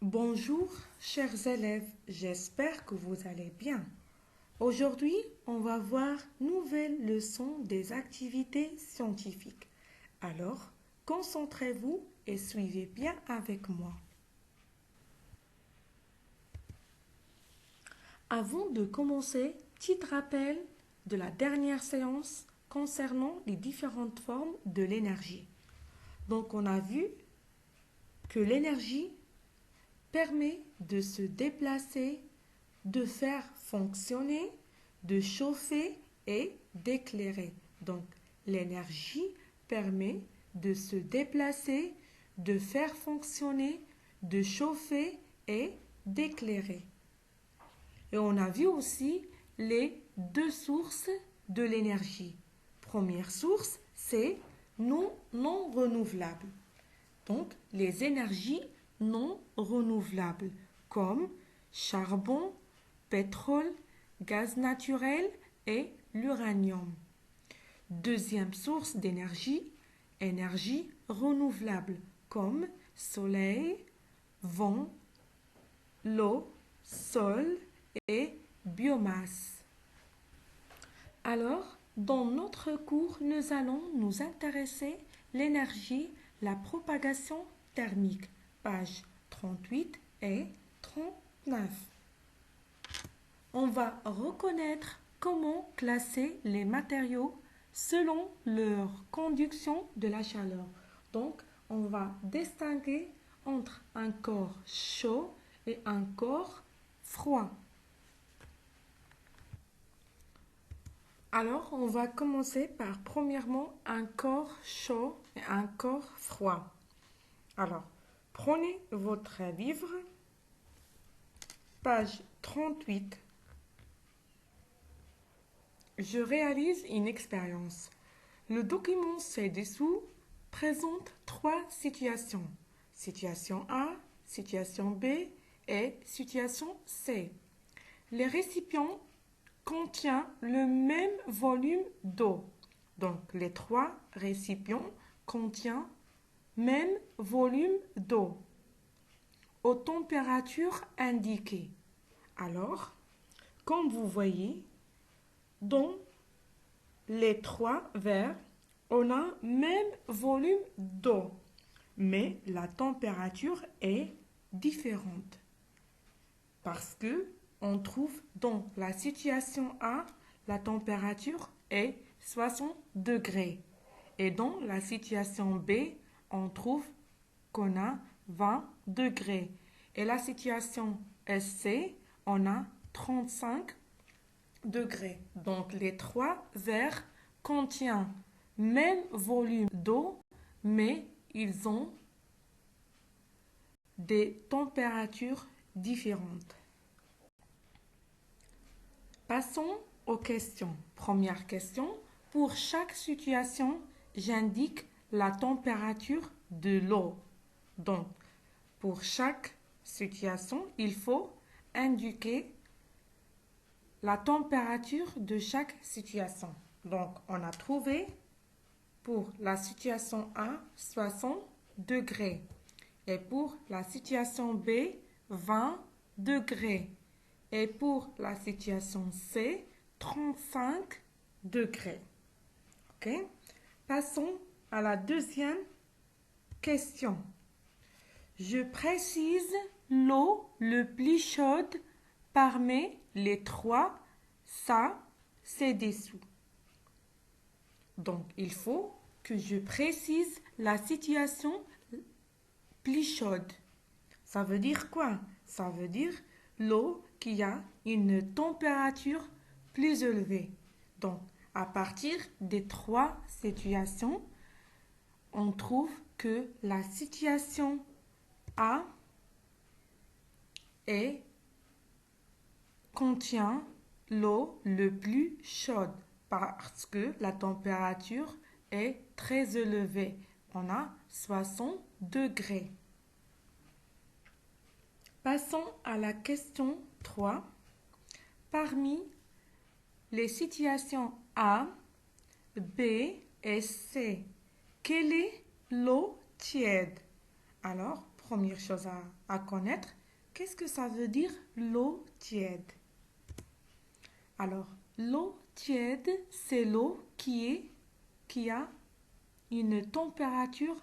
Bonjour, chers élèves, j'espère que vous allez bien. Aujourd'hui, on va voir nouvelle leçon des activités scientifiques. Alors, concentrez-vous et suivez bien avec moi. Avant de commencer, petit rappel de la dernière séance concernant les différentes formes de l'énergie. Donc, on a vu que l'énergie permet de se déplacer, de faire fonctionner, de chauffer et d'éclairer. Donc, l'énergie permet de se déplacer, de faire fonctionner, de chauffer et d'éclairer. Et on a vu aussi les deux sources de l'énergie. Première source, c'est non renouvelable. Donc, les énergies non renouvelables comme charbon, pétrole, gaz naturel et l'uranium. Deuxième source d'énergie, énergie renouvelable comme soleil, vent, l'eau, sol et biomasse. Alors, dans notre cours, nous allons nous intéresser à l'énergie, la propagation thermique, pages 38 et 39. On va reconnaître comment classer les matériaux selon leur conduction de la chaleur. Donc, on va distinguer entre un corps chaud et un corps froid. Alors, on va commencer par premièrement un corps chaud et un corps froid. Alors, prenez votre livre, page 38. Je réalise une expérience. Le document ci-dessous présente trois situations. Situation A, situation B et situation C. Les récipients contiennent le même volume d'eau. Donc, les trois récipients contiennent même volume d'eau aux températures indiquées. Alors, comme vous voyez, dans les trois verres, on a même volume d'eau, mais la température est différente. Parce que on trouve dans la situation A, la température est 60 degrés. Et dans la situation B, on trouve qu'on a 20 degrés. Et la situation C, on a 35 degrés. Donc les trois verres contiennent même volume d'eau, mais ils ont des températures différentes. Passons aux questions. Première question. Pour chaque situation, j'indique la température de l'eau. Donc, pour chaque situation, il faut indiquer la température de chaque situation. Donc, on a trouvé pour la situation A 60 degrés et pour la situation B 20 degrés et pour la situation C 35 degrés. Ok? Passons à la deuxième question. Je précise l'eau le plus chaude parmi les trois, ça, c'est dessous. Donc, il faut que je précise la situation plus chaude. Ça veut dire quoi? Ça veut dire l'eau qui a une température plus élevée. Donc, à partir des trois situations, on trouve que la situation A contient l'eau le plus chaude parce que la température est très élevée. On a 60 degrés. Passons à la question 3. Parmi les situations A, B et C, quelle est l'eau tiède? Alors, première chose à connaître, qu'est-ce que ça veut dire l'eau tiède? Alors, l'eau tiède, c'est l'eau qui a une température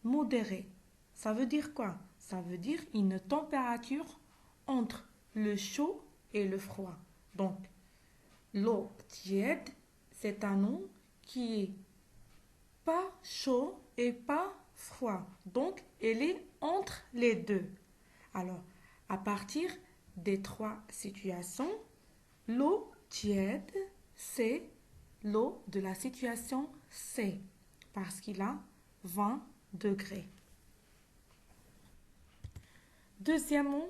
modérée. Ça veut dire quoi? Ça veut dire une température entre le chaud et le froid. Donc, l'eau tiède, c'est un eau qui est pas chaud et pas froid. Donc, elle est entre les deux. Alors, à partir des trois situations, l'eau tiède, c'est l'eau de la situation C parce qu'il a 20 degrés. Deuxièmement,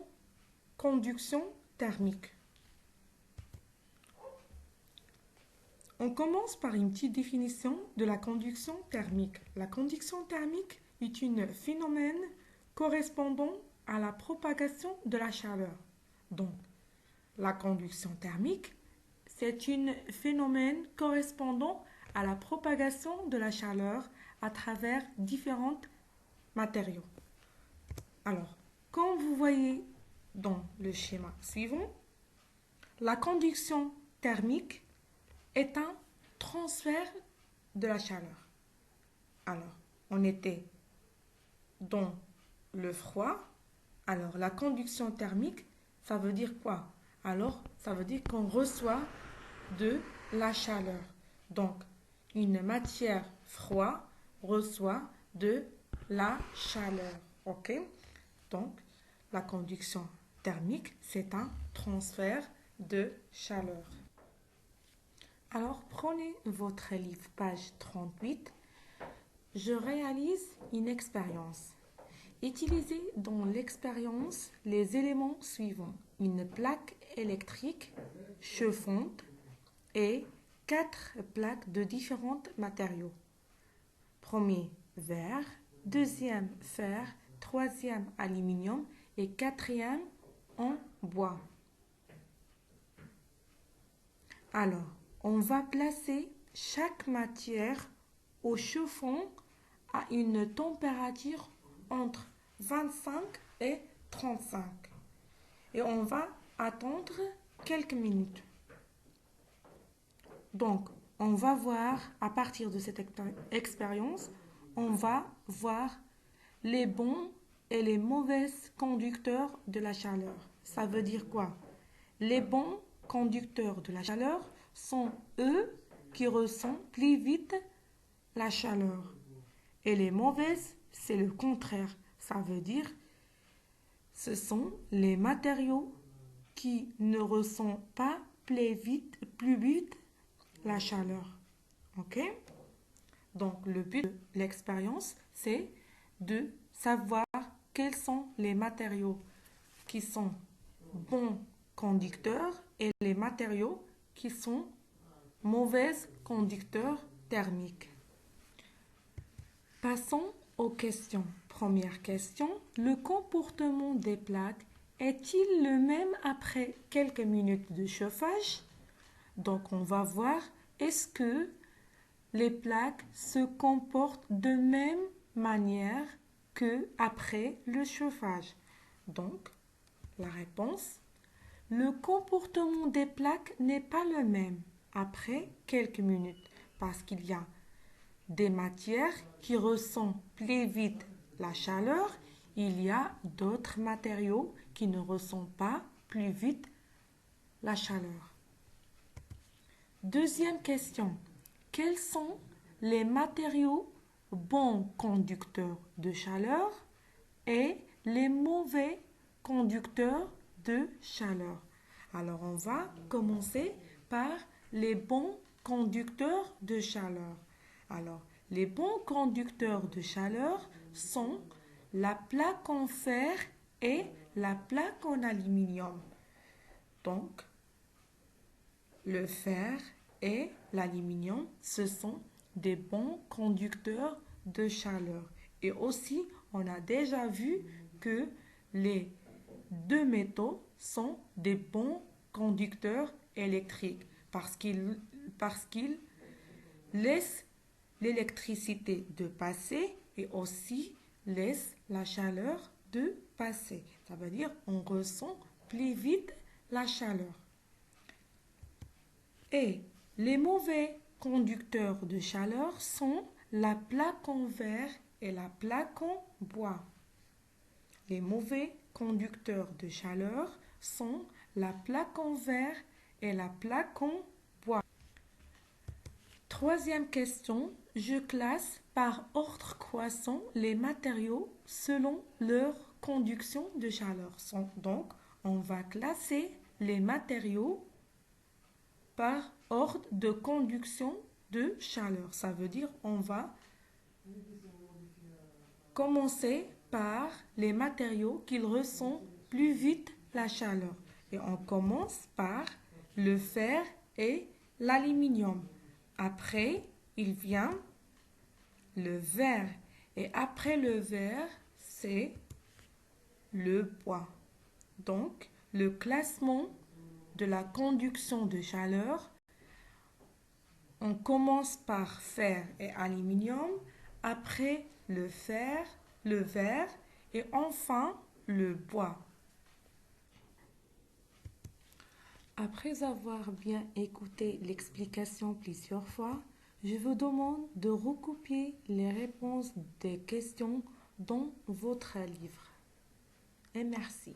conduction thermique. On commence par une petite définition de la conduction thermique. La conduction thermique est un phénomène correspondant à la propagation de la chaleur. Donc, la conduction thermique, c'est un phénomène correspondant à la propagation de la chaleur à travers différents matériaux. Alors, comme vous voyez dans le schéma suivant, la conduction thermique est un transfert de la chaleur. Alors, on était dans le froid. Alors, la conduction thermique, ça veut dire quoi? Alors, ça veut dire qu'on reçoit de la chaleur. Donc, une matière froide reçoit de la chaleur. OK? Donc, la conduction thermique, c'est un transfert de chaleur. Alors, prenez votre livre, page 38. Je réalise une expérience. Utilisez dans l'expérience les éléments suivants. Une plaque électrique chauffante et 4 plaques de différents matériaux. Premier, verre. Deuxième, fer. Troisième, aluminium. Et quatrième, en bois. Alors, on va placer chaque matière au chauffant à une température entre 25 et 35. Et on va attendre quelques minutes. Donc, on va voir, à partir de cette expérience, on va voir les bons et les mauvais conducteurs de la chaleur. Ça veut dire quoi? Les bons conducteurs de la chaleur sont eux qui ressentent plus vite la chaleur. Et les mauvaises, c'est le contraire. Ça veut dire ce sont les matériaux qui ne ressentent pas plus vite la chaleur. OK? Donc, le but de l'expérience, c'est de savoir quels sont les matériaux qui sont bons conducteurs et les matériaux qui sont mauvais conducteurs thermiques. Passons aux questions. Première question, le comportement des plaques est-il le même après quelques minutes de chauffage? Donc on va voir est-ce que les plaques se comportent de même manière que après le chauffage. Donc la réponse, le comportement des plaques n'est pas le même après quelques minutes parce qu'il y a des matières qui ressentent plus vite la chaleur, il y a d'autres matériaux qui ne ressentent pas plus vite la chaleur. Deuxième question. Quels sont les matériaux bons conducteurs de chaleur et les mauvais conducteurs de chaleur? Alors, on va commencer par les bons conducteurs de chaleur. Alors, les bons conducteurs de chaleur sont la plaque en fer et la plaque en aluminium. Donc, le fer et l'aluminium, ce sont des bons conducteurs de chaleur. Et aussi, on a déjà vu que les deux métaux sont des bons conducteurs électriques parce qu'ils laissent l'électricité de passer et aussi laissent la chaleur de passer. Ça veut dire on ressent plus vite la chaleur. Et les mauvais conducteurs de chaleur sont la plaque en verre et la plaque en bois. Les mauvais conducteurs de chaleur sont la plaque en verre et la plaque en bois. Troisième question, je classe par ordre croissant les matériaux selon leur conduction de chaleur. Donc, on va classer les matériaux par ordre de conduction de chaleur. Ça veut dire on va commencer par les matériaux qui ressentent plus vite la chaleur. Et on commence par le fer et l'aluminium. Après, il vient le verre. Et après le verre, c'est le bois. Donc, le classement de la conduction de chaleur, on commence par fer et aluminium, après le fer, le verre et enfin le bois. Après avoir bien écouté l'explication plusieurs fois, je vous demande de recopier les réponses des questions dans votre livre. Et merci.